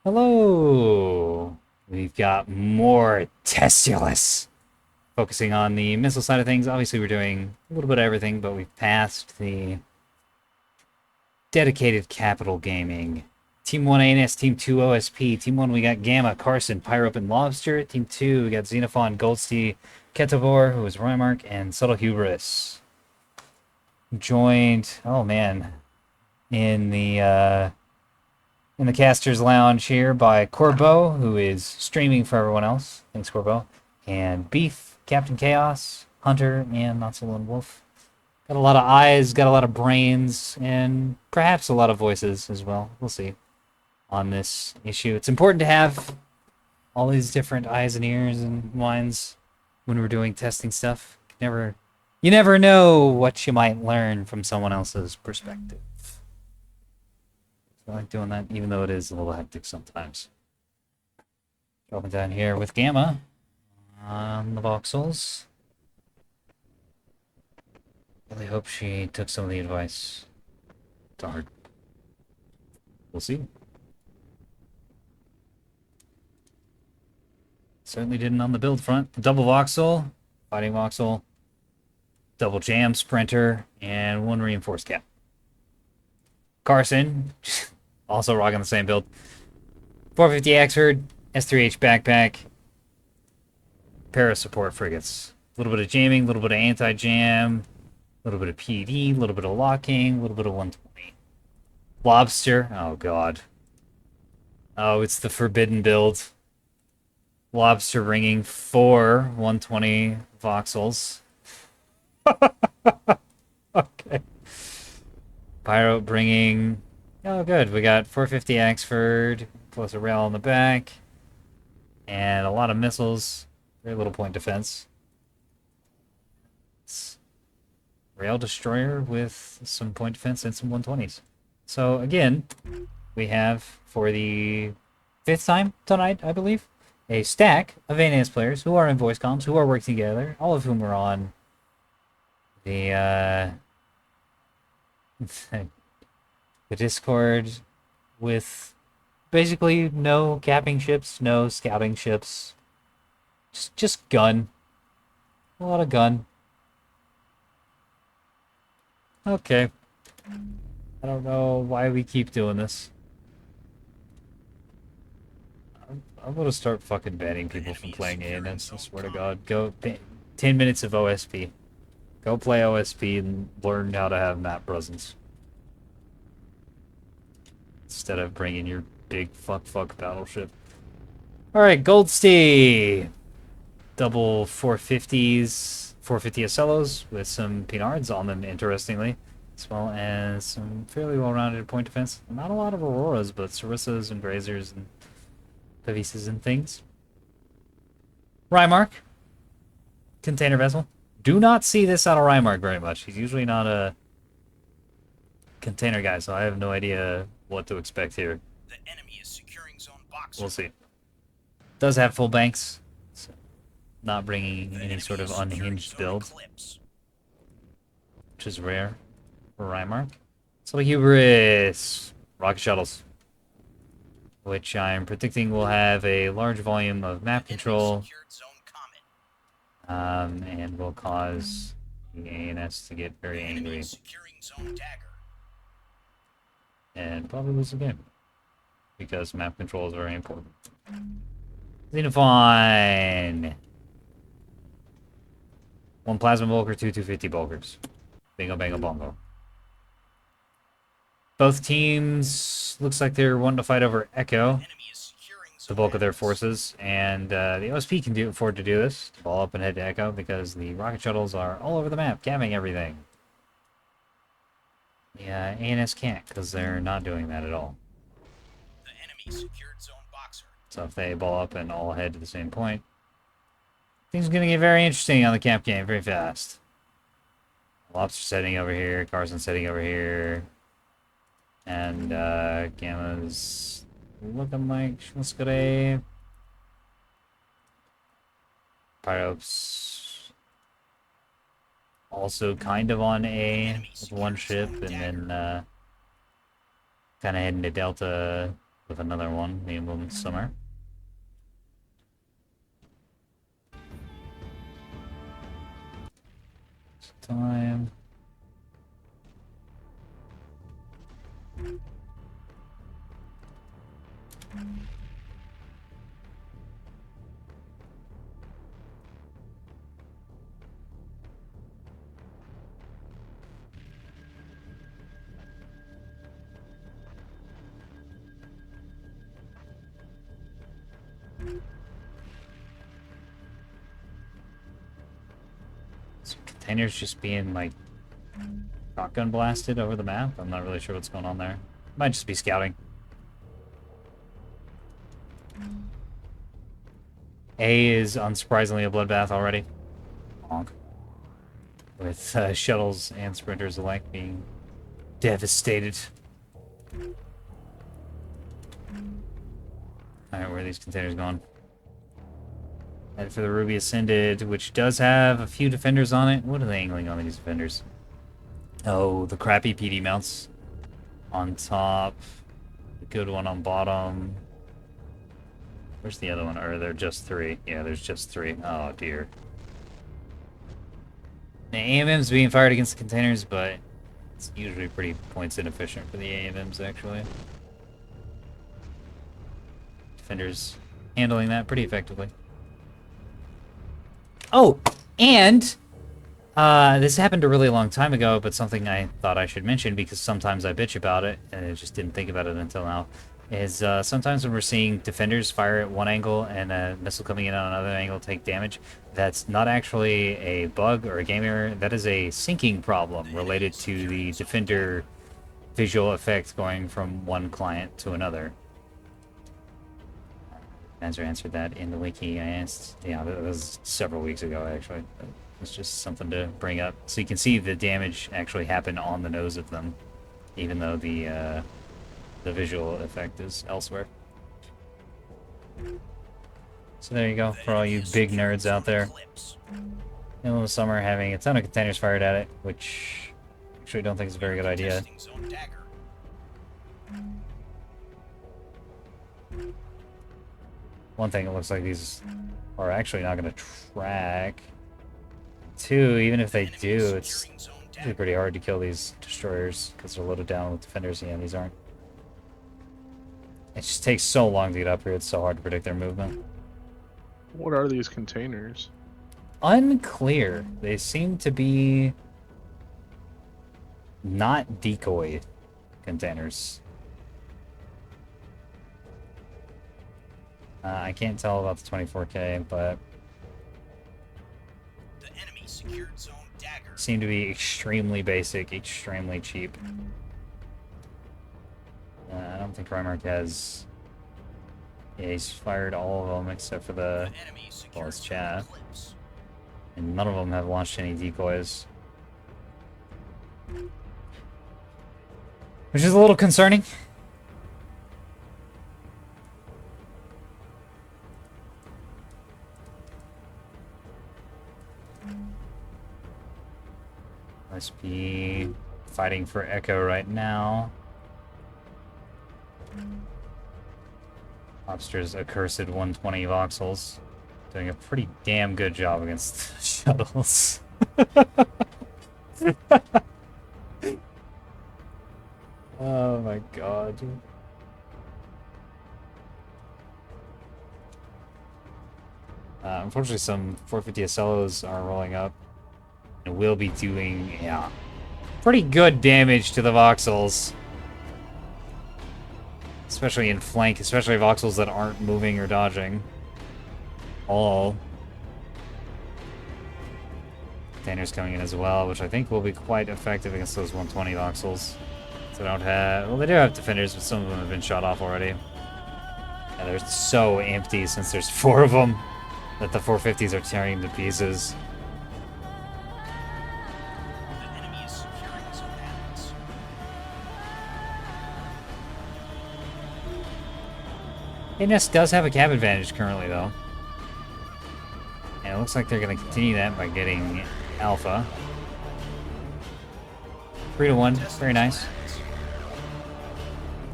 Hello! We've got more Testulous. Focusing on the missile side of things. Obviously, we're doing a little bit of everything, but we've passed the dedicated capital gaming. Team 1 ANS, Team 2 OSP. Team 1 we got Gamma, Carson, Pyrope, and Lobster. Team 2 we got Xenophon, Goldsty, Ketavor, who is Rymark, and Subtle Hubris. Joined, oh man, in the Caster's Lounge here by Corbeau, who is streaming for everyone else. Thanks, Corbeau. And Beef, Captain Chaos, Hunter, and Not So Lone Wolf. Got a lot of eyes, got a lot of brains, and perhaps a lot of voices as well. We'll see on this issue. It's important to have all these different eyes and ears and minds when we're doing testing stuff. You never know what you might learn from someone else's perspective. I like doing that, even though it is a little hectic sometimes. Dropping down here with Gamma on the voxels. Really hope she took some of the advice to heart. We'll see. Certainly didn't on the build front. Double voxel, fighting voxel, double jam sprinter, and one reinforced cap. Carson, also rocking the same build. 450 Axford, S3H backpack, pair of support frigates. A little bit of jamming, a little bit of anti-jam, a little bit of PD, a little bit of locking, a little bit of 120. Lobster, oh god. Oh, it's the forbidden build. Lobster ringing 4 120 voxels. Okay. Pyro bringing... Oh, good. We got 450 Axford, plus a rail on the back, and a lot of missiles. Very little point defense. It's rail destroyer with some point defense and some 120s. So, again, we have, for the 5th time tonight, I believe, a stack of ANS players who are in voice comms, who are working together, all of whom are on the the Discord with basically no capping ships, no scouting ships. Just gun. A lot of gun. Okay. I don't know why we keep doing this. I'm gonna start fucking banning people from playing ANS, I swear to God. 10 minutes of OSP. Go play OSP and learn how to have map presence. Instead of bringing your big fuck battleship. Alright, Goldsty! Double 450s, 450 Acellos with some Pinards on them, interestingly. As well as some fairly well-rounded point defense. Not a lot of Auroras, but Sarissas and Grazers and Pavises and things. Rymark. Container vessel. Do not see this out of Rymark very much. He's usually not a container guy, so I have no idea what to expect here. The enemy is securing zone boxer. We'll see. Does have full banks. So not bringing any sort of unhinged build, which is rare for Rymark. So Hubris. Rocket shuttles. Which I'm predicting will have a large volume of map control. And will cause the ANS to get very angry. And probably lose the game. Because map control is very important. Xenophon! 1 Plasma Bulker, 2 250 Bulkers. Bingo, bango, bongo. Both teams looks like they're wanting to fight over Echo, the bulk of their forces, and the OSP can afford to do this, to ball up and head to Echo, because the rocket shuttles are all over the map, camming everything. Yeah, ANS can't, because they're not doing that at all. The enemy secured zone boxer. So if they ball up and all head to the same point, things are going to get very interesting on the camp game very fast. Lobster setting over here, Carson setting over here. And Gamma's looking like she wants to go to Pyrope's also kind of on A with one ship, and then kind of heading to Delta with another one, the Emblem Summer. Time. Some containers just being like shotgun blasted over the map. I'm not really sure what's going on there. Might just be scouting. A is unsurprisingly a bloodbath already. Honk. With shuttles and sprinters alike being devastated. Alright, where are these containers going? Headed for the Ruby Ascended, which does have a few defenders on it. What are they angling on these defenders? Oh, the crappy PD mounts on top. The good one on bottom. Where's the other one? Or they're just 3. Yeah, there's just 3. Oh, dear. The AMM's being fired against the containers, but it's usually pretty points inefficient for the AMMs, actually. Defenders handling that pretty effectively. Oh, and this happened a really long time ago, but something I thought I should mention because sometimes I bitch about it, and I just didn't think about it until now, is sometimes when we're seeing defenders fire at one angle and a missile coming in on another angle take damage, that's not actually a bug or a game error. That is a syncing problem related to the defender visual effect going from one client to another. Answer answered that in the wiki. I asked, yeah, that was several weeks ago, actually. It's just something to bring up. So you can see the damage actually happen on the nose of them, even though the visual effect is elsewhere. So there you go, for all you big nerds out there. In the summer, having a ton of containers fired at it, which I actually don't think is a very good idea. One thing, it looks like these are actually not going to track. 2, even if they do, it's usually pretty hard to kill these destroyers because they're loaded down with defenders. Yeah, these aren't. It just takes so long to get up here, it's so hard to predict their movement. What are these containers? Unclear. They seem to be not decoy containers. I can't tell about the 24K, but The enemy secured zone dagger. seem to be extremely basic, extremely cheap. I don't think Rymark has... Yeah, he's fired all of them except for the... well, his chaff. And none of them have launched any decoys. Which is a little concerning. Must be fighting for Echo right now. Lobster's accursed 120 voxels. Doing a pretty damn good job against shuttles. Oh my god. Unfortunately, some 450 SLOs are rolling up. And will be doing, yeah, pretty good damage to the voxels. Especially in flank, especially voxels that aren't moving or dodging. All. Containers coming in as well, which I think will be quite effective against those 120 voxels. So they don't have, well, they do have defenders, but some of them have been shot off already. And they're so empty since there's 4 of them that the 450s are tearing to pieces. ANS does have a cap advantage currently, though. And it looks like they're going to continue that by getting Alpha. 3-1, very nice.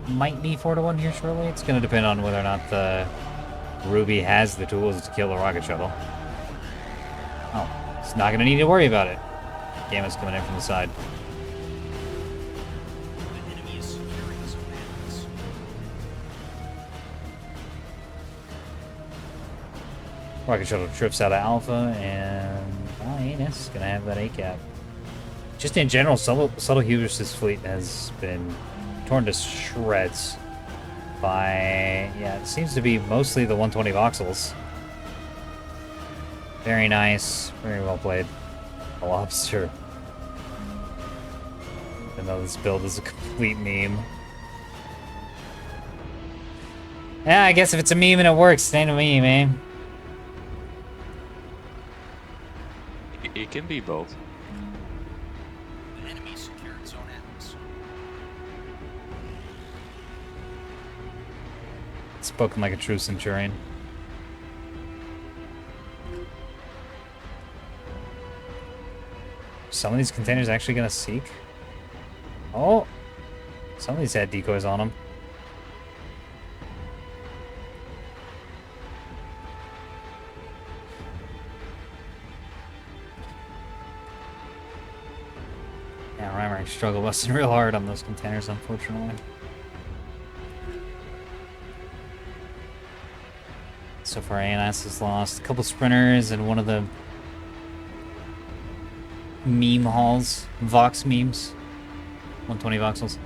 might be 4-1 here shortly. It's going to depend on whether or not the Ruby has the tools to kill the rocket shuttle. Oh, it's not going to need to worry about it. Gamma's coming in from the side. The enemy is securing zone Atlas. Rocket shuttle trips out of Alpha, and ANS is going to have that A-cap. Just in general, Subtle Hubris' fleet has been torn to shreds by, yeah, it seems to be mostly the 120 voxels. Very nice, very well played. The lobster. Even though this build is a complete meme. Yeah, I guess if it's a meme and it works, it ain't a meme, eh? It can be both. The enemy secured zone Atlas. Spoken like a true Centurion. Some of these containers actually gonna seek? Oh! Some of these had decoys on them. Yeah, Reimer struggle busting real hard on those containers, unfortunately. So far, ANS has lost a couple sprinters and one of the meme hauls, Vox memes, 120 voxels,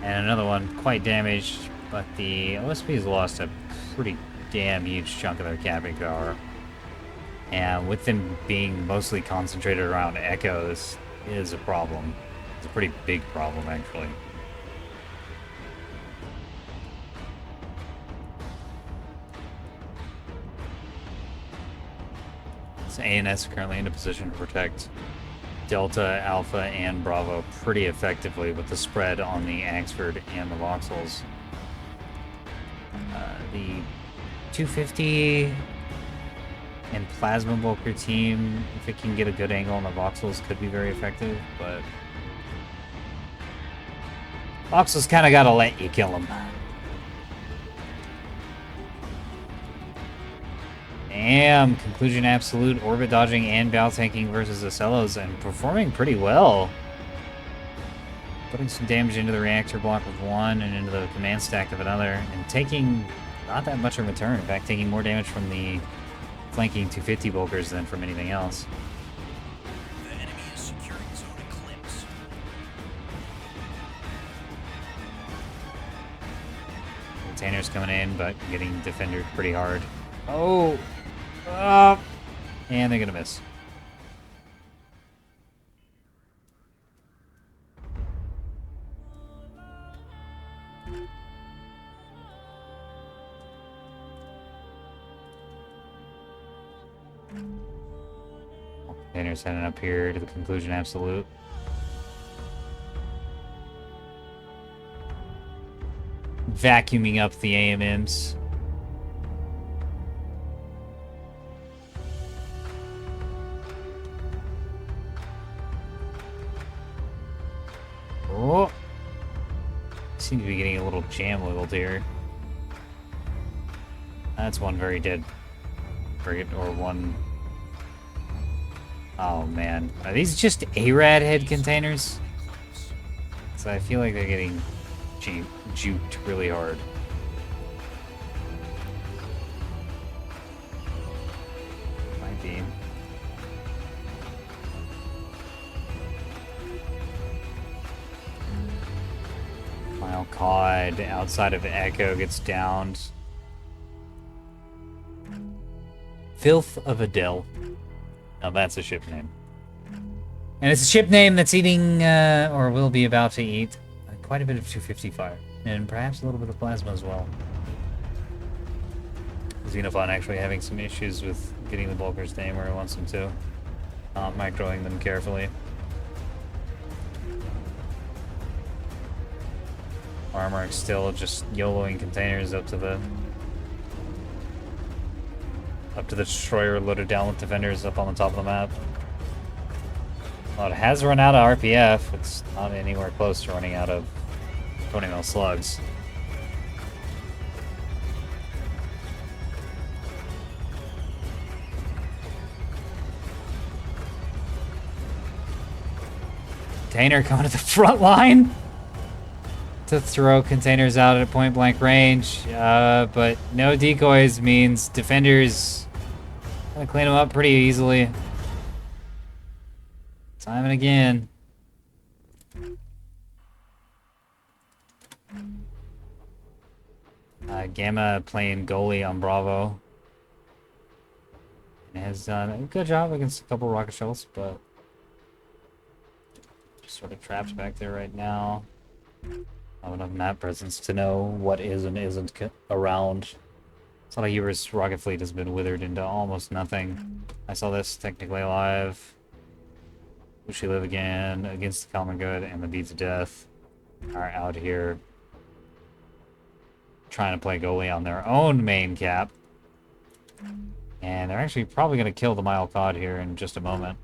and another one quite damaged, but the OSP has lost a pretty damn huge chunk of their capping power. And with them being mostly concentrated around Echoes, it is a problem. It's a pretty big problem, actually. So ANS currently in a position to protect Delta, Alpha, and Bravo pretty effectively with the spread on the Axford and the Voxels. The 250 and Plasma Bulker team, if it can get a good angle on the Voxels, could be very effective, but Voxels kind of got to let you kill them. Damn, Conclusion Absolute, orbit dodging and bow tanking versus Ocellos, and performing pretty well. Putting some damage into the reactor block of one and into the command stack of another, and taking not that much in return. In fact, taking more damage from the flanking 250 bulkers than from anything else. The enemy is securing zone Eclipse. Containers coming in, but getting defended pretty hard. Oh! And they're gonna miss. Containers heading up here to the Conclusion Absolute. Vacuuming up the AMMs. Oh! Seem to be getting a little jam wiggled here. That's one very dead frigate, or one... Oh man. Are these just ARAD head containers? So I feel like they're getting juked really hard. Might be. Final COD outside of Echo gets downed. Filth of Adele. Now that's a ship name. And it's a ship name that's eating, or will be about to eat, quite a bit of 250 fire. And perhaps a little bit of plasma as well. Xenophon actually having some issues with getting the bulkers to aim where he wants them to. Microing them carefully. Armor still just YOLOing containers up to the destroyer loaded down with defenders up on the top of the map. Well, it has run out of RPF. It's not anywhere close to running out of 20 mil slugs. Container coming to the front line to throw containers out at point blank range, but no decoys means defenders gonna clean them up pretty easily. Time and again. Gamma playing goalie on Bravo. And has done a good job against a couple rocket shells, but just sort of trapped back there right now. Not enough map presence to know what is and isn't around. Tumbleweed's rocket fleet has been withered into almost nothing. I saw this technically alive. Will she live again? Against the common good and the beats of death are out here trying to play goalie on their own main cap. And they're actually probably going to kill the Mile Cod here in just a moment.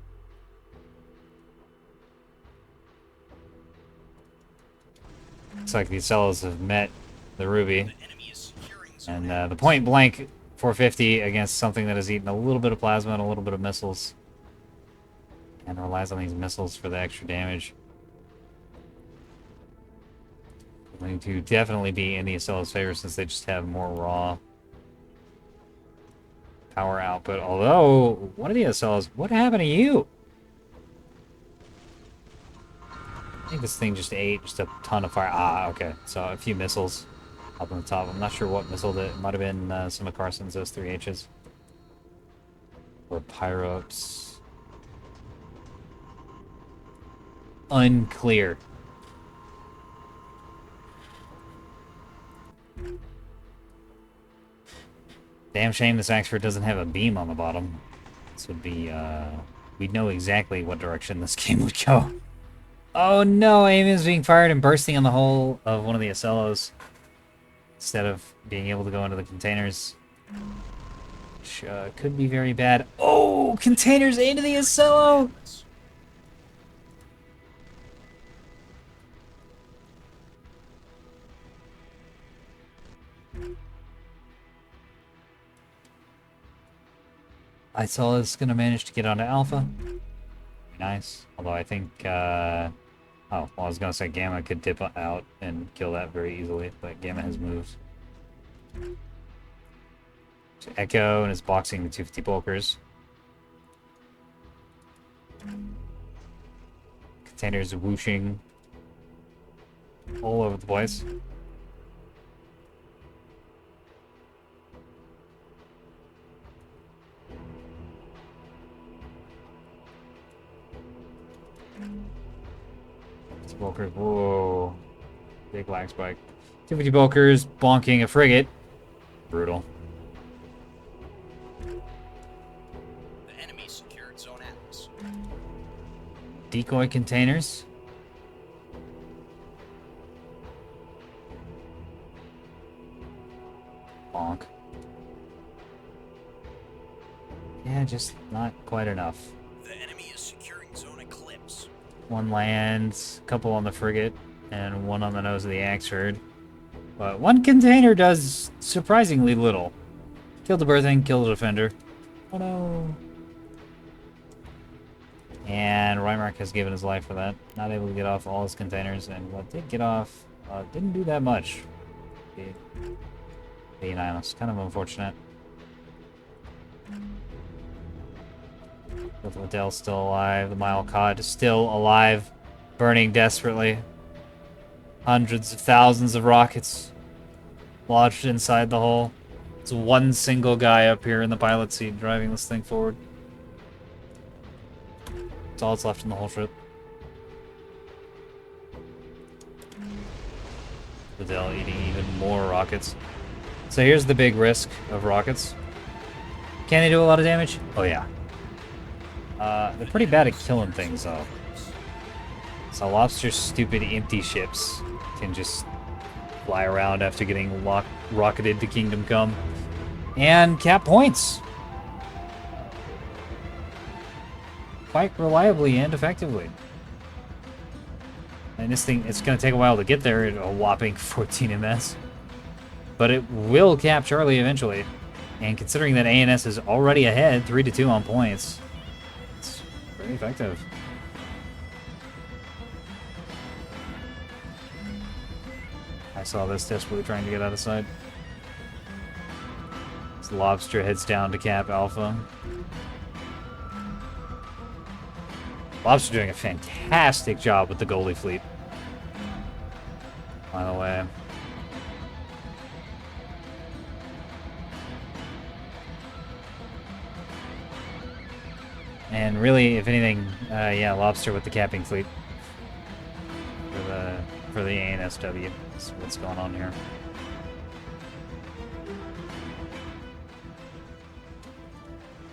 Looks like the Cellos have met the Ruby. The enemy is securing zone And the point blank 450 against something that has eaten a little bit of plasma and a little bit of missiles. And relies on these missiles for the extra damage. Going to definitely be in the Cellos' favor since they just have more raw power output. Although, one of the Cellos, what happened to you? I think this thing just ate just a ton of fire. Ah, okay. So a few missiles up on the top. I'm not sure what missile it might have been some of Carson's S3Hs. Or Pyrops. Unclear. Damn shame this Axford doesn't have a beam on the bottom. This would be, we'd know exactly what direction this game would go. Oh no, aim is being fired and bursting on the hull of one of the Acellos. Instead of being able to go into the containers. Which could be very bad. Oh, containers into the Acello! I saw it's gonna manage to get onto Alpha. Nice. Although I think, oh, well, I was gonna say Gamma could dip out and kill that very easily, but Gamma has moved. So Echo and is boxing the 250 bulkers. Containers whooshing all over the place. Bulkers, whoa. Big lag spike. 250 bulkers bonking a frigate. Brutal. The enemy secured zone Atlas. Decoy containers. Bonk. Yeah, just not quite enough. The enemy is securing zone Eclipse. One lands, a couple on the frigate, and one on the nose of the Axford. But one container does surprisingly little. Killed the berthing, killed the defender. Oh no. And Rymark has given his life for that. Not able to get off all his containers, and what did get off didn't do that much. The Nihilus. Kind of unfortunate. With Liddell still alive, the Mile Cod still alive, burning desperately. Hundreds of thousands of rockets lodged inside the hull. It's one single guy up here in the pilot seat driving this thing forward. That's all that's left in the whole ship. Liddell eating even more rockets. So here's the big risk of rockets. Can they do a lot of damage? Oh yeah. They're pretty bad at killing things, though. So Lobster's stupid empty ships can just fly around after getting rocketed to Kingdom Come. And cap points. Quite reliably and effectively. And this thing, it's going to take a while to get there at a whopping 14 MS. But it will cap Charlie eventually. And considering that ANS is already ahead, 3-2 on points, it's very effective. I saw this desperately trying to get out of sight. This Lobster heads down to cap Alpha. Lobster doing a fantastic job with the goalie fleet. By the way. And really, if anything, yeah, Lobster with the capping fleet for the ANSW. That's what's going on here.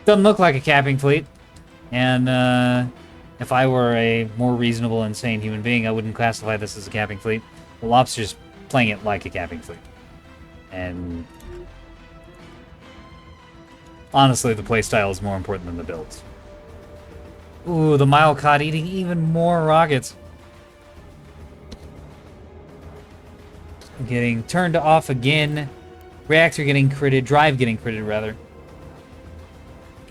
Doesn't look like a capping fleet, and if I were a more reasonable and sane human being, I wouldn't classify this as a capping fleet. The Lobster's playing it like a capping fleet, and honestly, the playstyle is more important than the builds. Ooh, the Mile Cod eating even more rockets. Getting turned off again. Reactor getting critted. Drive getting critted, rather.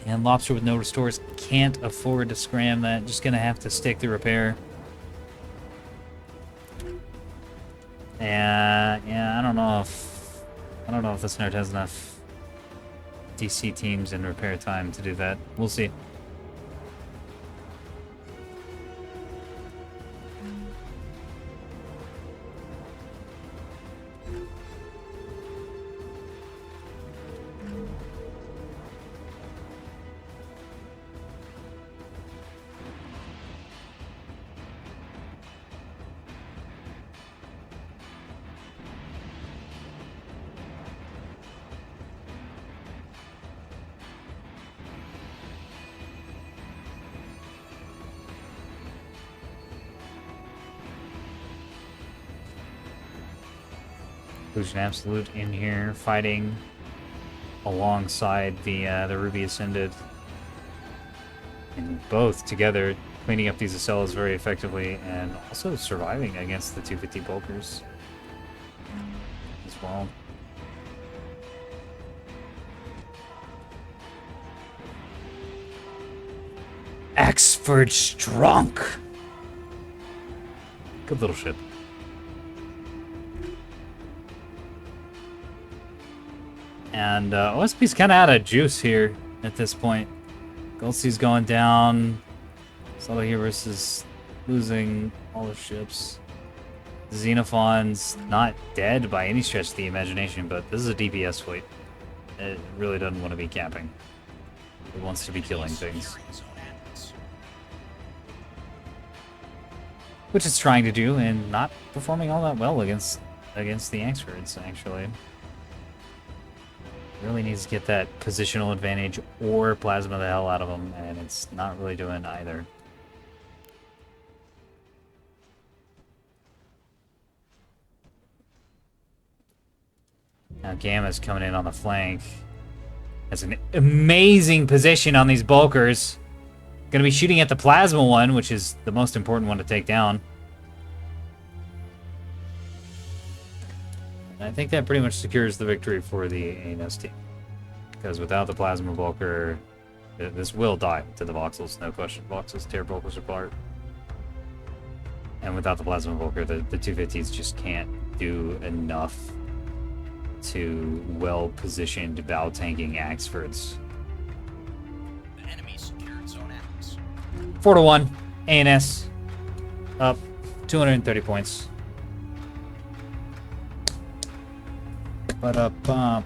And Lobster with no restores can't afford to scram that. Just gonna have to stick the repair. Yeah, I don't know if this nerd has enough DC teams and repair time to do that. We'll see. Illusion Absolute in here, fighting alongside the Ruby Ascended. And both together cleaning up these Acellas very effectively and also surviving against the 250 bulkers as well. Axford Strunk! Good little ship. And OSP's kind of out of juice here at this point. Goldstee's going down. Subtle Hubris is losing all the ships. Xenophon's not dead by any stretch of the imagination, but this is a DPS fleet. It really doesn't want to be camping. It wants to be killing things. Which it's trying to do, and not performing all that well against the Axfords, actually. Really needs to get that positional advantage or plasma the hell out of them, and it's not really doing either. Now Gamma's coming in on the flank. Has an amazing position on these bulkers. Gonna be shooting at the plasma one, which is the most important one to take down. I think that pretty much secures the victory for the ANS team. Because without the Plasma Bulker, this will die to the Voxels, no question. Voxels tear Bulkers apart. And without the Plasma Bulker, the 250s just can't do enough to well-positioned bow-tanking Axfords. The enemy secured zone Alex. 4-1, ANS, up 230 points. Ba-da-bum.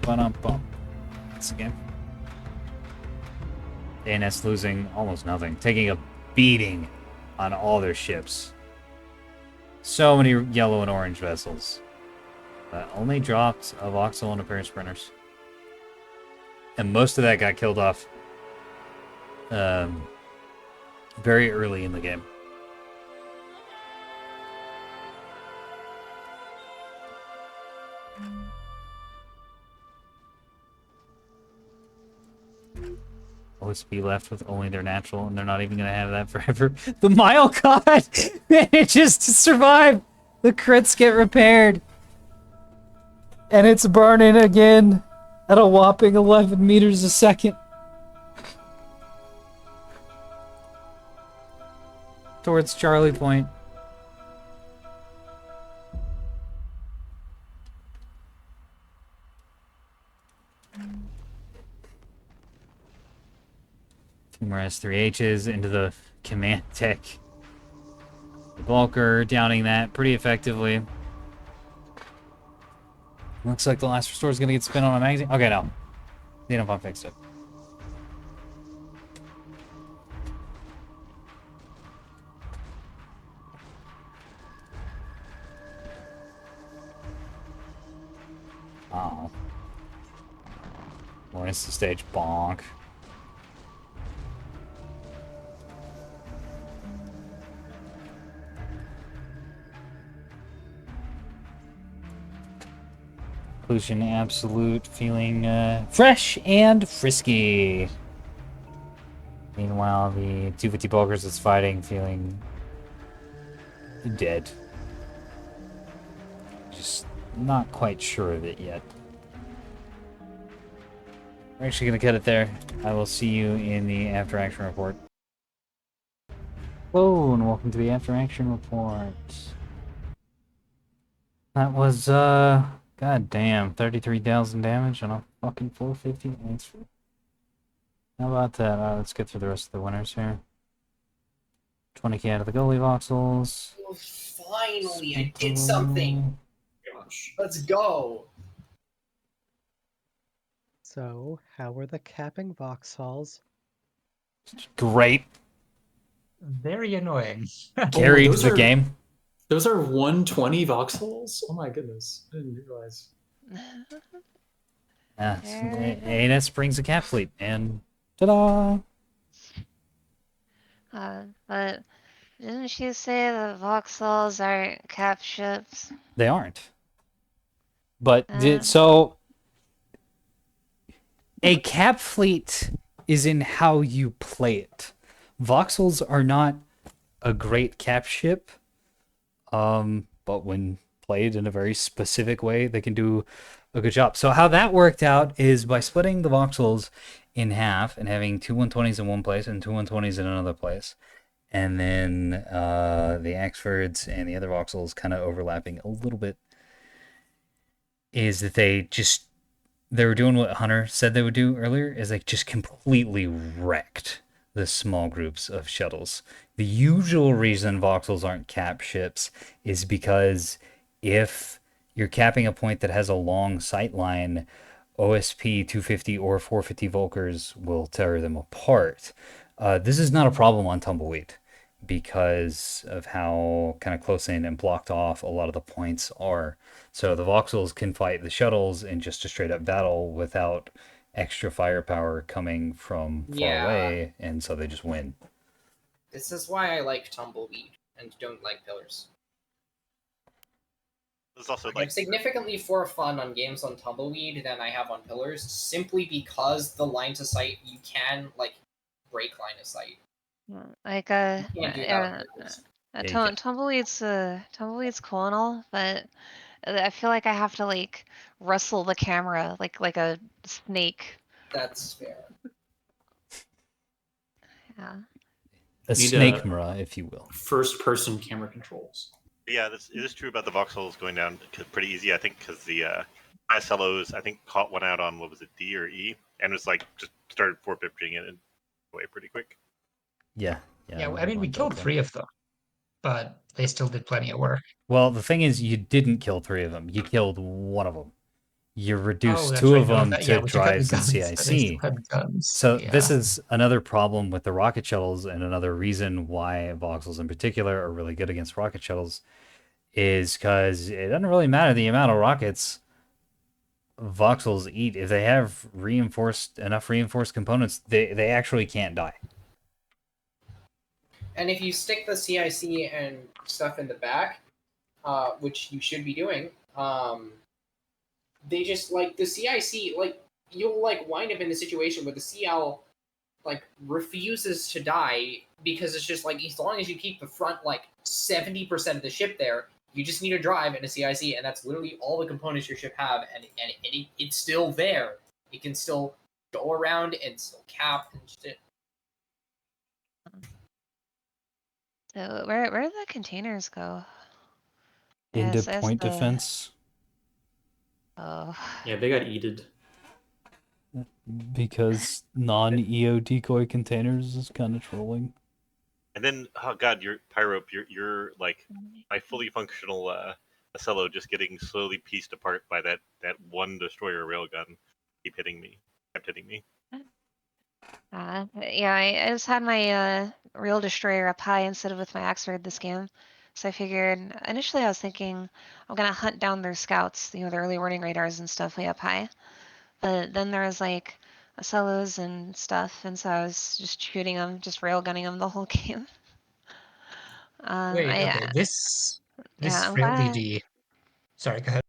Once again. ANS losing almost nothing. Taking a beating on all their ships. So many yellow and orange vessels. Only dropped a Voxel and a pair of sprinters. And most of that got killed off very early in the game. OSB left with only their natural, and they're not even gonna have that forever. The Mile God manages to survive. The crits get repaired, and it's burning again at a whopping 11 meters a second. Towards Charlie Point. Two more S3Hs into the command deck. The Bulker downing that pretty effectively. Looks like the last restore is going to get spent on a magazine. Okay, no. Xenophon fixed it. Oh. More instant stage bonk. Pollution Absolute feeling fresh and frisky. Meanwhile, the 250 Bulkers is fighting feeling dead. Just not quite sure of it yet. We're actually going to cut it there. I will see you in the after action report. Hello, and welcome to the after action report. That was, god damn, 33,000 damage on a fucking 450. Thanks. How about that? Let's get through the rest of the winners here. 20k out of the goalie voxels. Oh, finally, I did something. Gosh, let's go. So, how were the capping Vauxhalls? Great. Very annoying. Carried those the are- game. Those are 120 voxels? Oh my goodness. I didn't realize. ANS brings a cap fleet, and ta-da! But didn't she say the Vauxhalls are cap ships? They aren't. But, Uh. so... A cap fleet is in how you play it. Voxels are not a great cap ship, but when played in a very specific way, they can do a good job. So how that worked out is by splitting the Voxels in half and having two 120s in one place and two 120s in another place. And then the Axfords and the other Voxels kind of overlapping a little bit, is that they were doing what Hunter said they would do earlier, is like just completely wrecked the small groups of shuttles. The usual reason Voxels aren't cap ships is because if you're capping a point that has a long sight line, OSP 250 or 450 Volkers will tear them apart. This is not a problem on Tumbleweed because of how kind of close in and blocked off a lot of the points are. So the Voxels can fight the shuttles in just a straight up battle without extra firepower coming from far away, and so they just win. This is why I like Tumbleweed and don't like Pillars. There's also I have significantly more fun on games on Tumbleweed than I have on Pillars, simply because the line to sight, you can like break line of sight. Like You can't do that on Pillars. Tumbleweed's cool and all, but I feel like I have to like wrestle the camera like a snake. That's fair. Yeah. A Need snake a- mirror, if you will. First-person camera controls. Yeah, it is true about the Voxels going down pretty easy, I think, because the ISLOs, I think, caught one out on, what was it, D or E? And was like, just started 450ing it away pretty quick. Yeah. Yeah, I mean, we killed 3 of them, but they still did plenty of work. Well, the thing is, you didn't kill 3 of them. You killed one of them. You reduced that's 2 right. of No, them that- to yeah, we took out the drives and guns, but they still CIC. had guns. So Yeah. this is another problem with the rocket shuttles, and another reason why Voxels in particular are really good against rocket shuttles, is because it doesn't really matter the amount of rockets Voxels eat. If they have enough reinforced components, they actually can't die. And if you stick the CIC and stuff in the back, which you should be doing, they just like the CIC, like you'll like wind up in a situation where the CL like refuses to die because it's just like as long as you keep the front like 70% of the ship there, you just need a drive and a CIC, and that's literally all the components your ship have, and it's still there. It can still go around and still cap and shit. So where did the containers go? Into Yes, as point the defense oh Yeah, they got eated. because non-EO decoy containers is kind of trolling. And then, oh god, your Pyrope, you're like my fully functional Acello just getting slowly pieced apart by that one destroyer railgun. Kept hitting me. yeah, I just had my real destroyer up high instead of with my Oxford this game. So I figured initially I was thinking I'm gonna hunt down their scouts, the early warning radars and stuff way up high. But then there was like Ocellos and stuff, and so I was just shooting them, just railgunning them the whole game. Wait, okay. I yeah, This frail DG. Sorry, go ahead.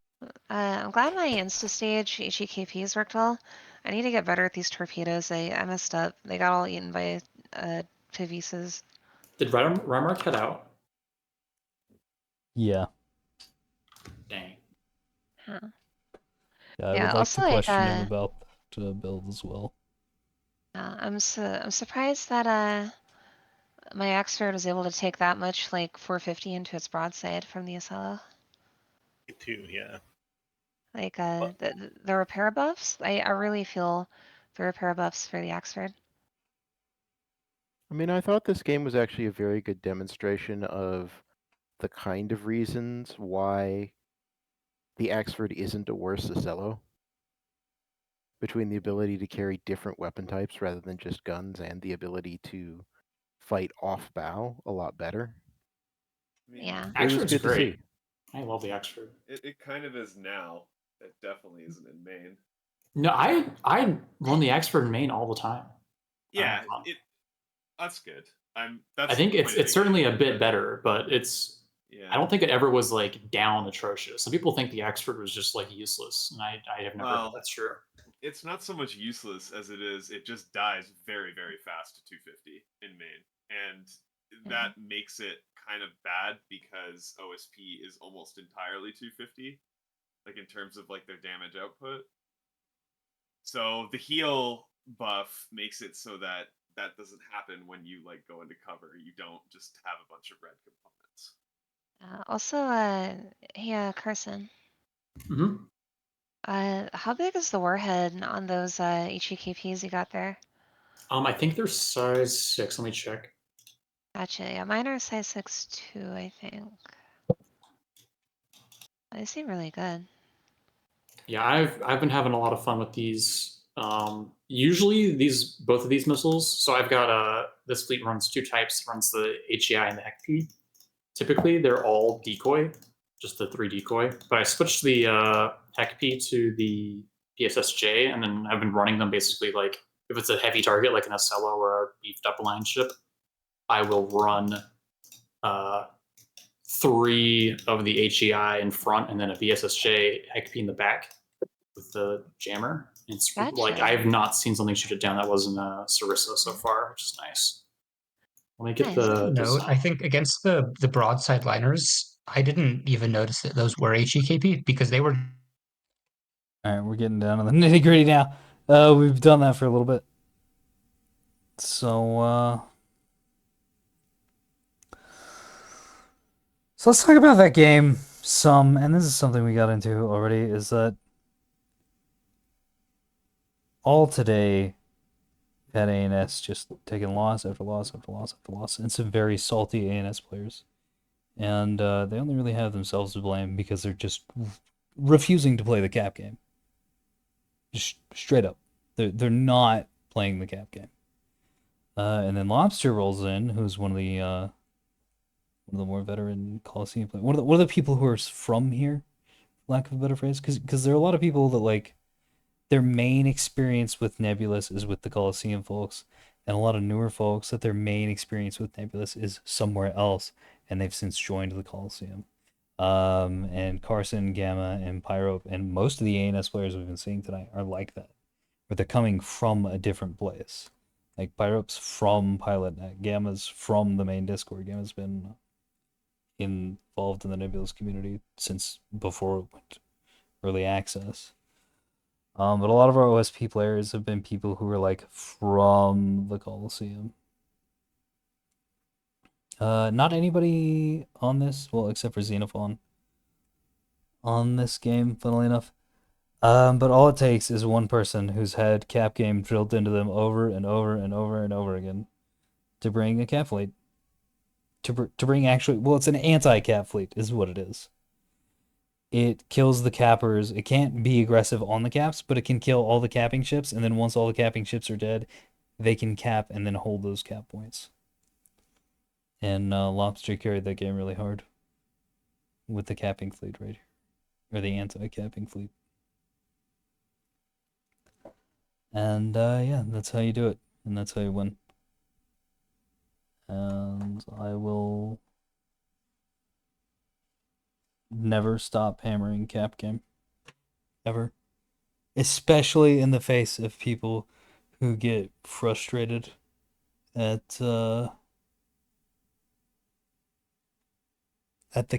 I'm glad my Insta stage HEKPs worked well. I need to get better at these torpedoes. I messed up. They got all eaten by Pivisas. Did Rymark head out? Yeah. Dang. Huh. Yeah, I Yeah, would like also to like question him about the build as well. I'm surprised that my Oxford was able to take that much like 450 into its broadside from the Acello. Me too, yeah. Like the repair buffs, I really feel the repair buffs for the Oxford. I mean, I thought this game was actually a very good demonstration of the kind of reasons why the Axford isn't a worse Acello. Between the ability to carry different weapon types rather than just guns and the ability to fight off bow a lot better. I mean, Yeah. It was Axford's good to great. see. I love the Axford. it kind of is now. It definitely isn't in main. No, I run the Axford in main all the time. Yeah, that's good. That's I think the point of it's the certainly game, a bit but- better, but it's Yeah. I don't think it ever was like down atrocious. Some people think the Axford was just like useless, and I have never Well, heard that's true. It's not so much useless as it is. It just dies very, very fast to 250 in main, and that makes it kind of bad because OSP is almost entirely 250, like in terms of like their damage output. So the heal buff makes it so that that doesn't happen when you like go into cover. You don't just have a bunch of red components. Also, hey, Carson. Mm-hmm. How big is the warhead on those HEKPs you got there? I think they're size 6. Let me check. Gotcha. Yeah, mine are size 6 too, I think. They seem really good. Yeah, I've been having a lot of fun with these. Usually both of these missiles. So I've got this fleet runs two types. It runs the HEI and the HECP. Typically they're all decoy, just the 3 decoy. But I switched the HECP to the PSSJ, and then I've been running them basically like if it's a heavy target like an Acello or a beefed up alliance ship, I will run 3 of the HEI in front and then a BSSJ HECP in the back with the jammer. It's like Gotcha. I have not seen something shoot it down that wasn't a Sarissa so far, which is nice. Let me get Nice. the Note, design. I think against the broadside liners, I didn't even notice that those were HEKP because they were. All right, we're getting down to the nitty gritty now. We've done that for a little bit. So let's talk about that game some, and this is something we got into already, is that all today had ANS just taking loss after loss after loss after loss, and some very salty ANS players. And they only really have themselves to blame because they're just refusing to play the cap game. Just straight up. They're not playing the cap game. And then Lobster rolls in, who's one of the more veteran Coliseum players. One of the people who are from here, lack of a better phrase, because there are a lot of people that like their main experience with Nebulous is with the Coliseum folks, and a lot of newer folks that their main experience with Nebulous is somewhere else, and they've since joined the Coliseum. And Carson, Gamma, and Pyrope, and most of the ANS players we've been seeing tonight are like that, where they're coming from a different place. Like Pyrope's from PilotNet, Gamma's from the main Discord. Gamma's been involved in the Nebulous community since before it went early access. But a lot of our OSP players have been people who were like from the Coliseum. Not anybody on this, well, except for Xenophon on this game, funnily enough. But all it takes is one person who's had cap game drilled into them over and over and over and over again to bring a cap fleet. To bring actually, well, it's an anti-cap fleet is what it is. It kills the cappers. It can't be aggressive on the caps, but it can kill all the capping ships, and then once all the capping ships are dead, they can cap and then hold those cap points. And Lobster carried that game really hard with the capping fleet right here, or the anti-capping fleet. And yeah, that's how you do it, and that's how you win. And I will never stop hammering cap game. Ever. Especially in the face of people who get frustrated at the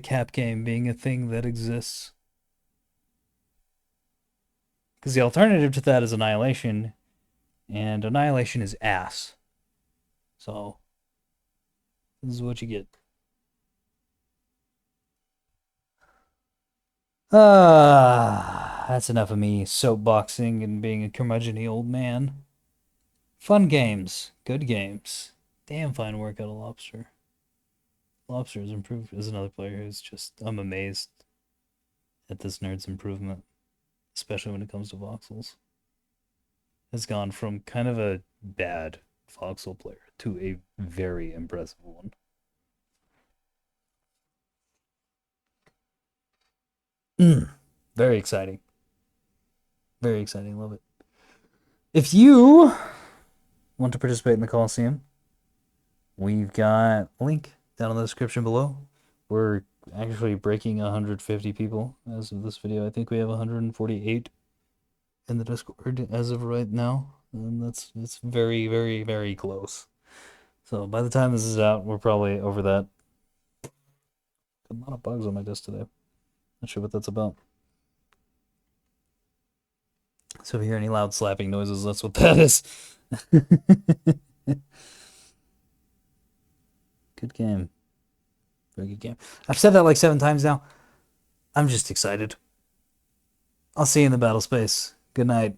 cap game being a thing that exists. Because the alternative to that is Annihilation, and Annihilation is ass. So, this is what you get. That's enough of me soapboxing and being a curmudgeon-y old man. Fun games. Good games. Damn fine work out of Lobster. Lobster has improved as another player who's just, I'm amazed at this nerd's improvement, especially when it comes to voxels. Has gone from kind of a bad voxel player to a very impressive one. Very exciting. Very exciting. Love it. If you want to participate in the Coliseum, we've got a link down in the description below. We're actually breaking 150 people as of this video. I think we have 148 in the Discord as of right now, and it's very, very, very close. So by the time this is out, we're probably over that. A lot of bugs on my desk today. Not sure what that's about. So if you hear any loud slapping noises, that's what that is. Good game. Very good game. I've said that like 7 times now. I'm just excited. I'll see you in the battle space. Good night.